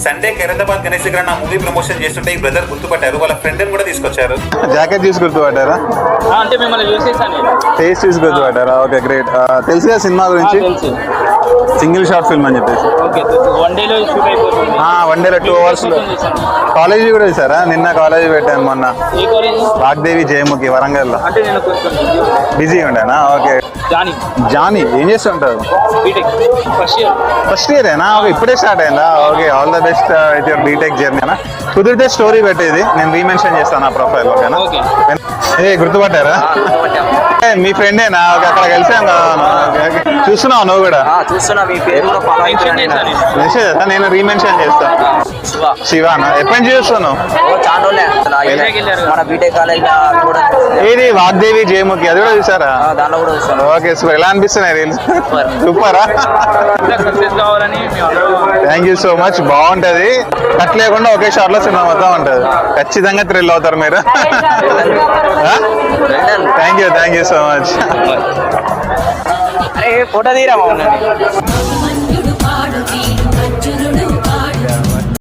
Sunday Khairatabad Ganesh దగ్గర నా movie promotion చేస్తుంటే ఈ బ్రదర్ గుర్తుపట్టారు, వాళ్ళ ఫ్రెండ్ కూడా తీసుకొచ్చారు. జాకెట్ చూసి గుర్తుపట్టారా? అంటే మిమ్మల్ని చూసేసాను. ఫేస్ చూసి గుర్తుపట్టారా? Okay great. తెలుసుగా సినిమా గురించి? సింగిల్ షార్ట్ ఫిల్మ్ అని చెప్పేసి. వన్ డేలో షూట్ అయిపోతుంది. వన్ డేలో 2 hours లో. కాలేజీ కూడా చేశారా? నిన్న కాలేజీ పెట్టాను మొన్న. ఏ కాలేజ్? వాగ్దేవి జయముఖి వరంగల్లో. అంటే నేను కొంచెం బిజీగా ఉండేనా? ఓకే. జానీ ఏం చేస్తుంటారు? బీటెక్ ఫస్ట్ ఇయరేనా? ఓకే, ఇప్పుడే స్టార్ట్ అయిందా? Okay, all the best with your BTech జర్నీనా. కుదిరితే స్టోరీ పెట్టేది నేను రీమెన్షన్ చేస్తాను ఆ ప్రొఫైల్. ఓకేనా? ఏ గుర్తుపట్టారా? మీ ఫ్రెండేనా? ఓకే, అక్కడ కలిసాం కదా. చూస్తున్నావు నువ్వు కూడా? చూస్తున్నా. మీ పేరు మెసేజ్ నేను రీమెన్షన్ చేస్తాను. శివానా? ఎప్పటి నుంచి చూస్తున్నావు? మన బీటెక్ కాలేజ్ ఏది వాగ్దేవి జయముఖి, అది కూడా చూసారా? దాంట్లో కూడా చూస్తాను. Okay, super. ఎలా అనిపిస్తున్నాయి రీల్స్? సూపరా? Thank you so much. బాగుంటది. కట్ లేకుండా ఒకే షాట్ లో సినిమా మొత్తం ఉంటది. ఖచ్చితంగా థ్రిల్ అవుతారు మీరు. Thank you so much. Photo తీరా.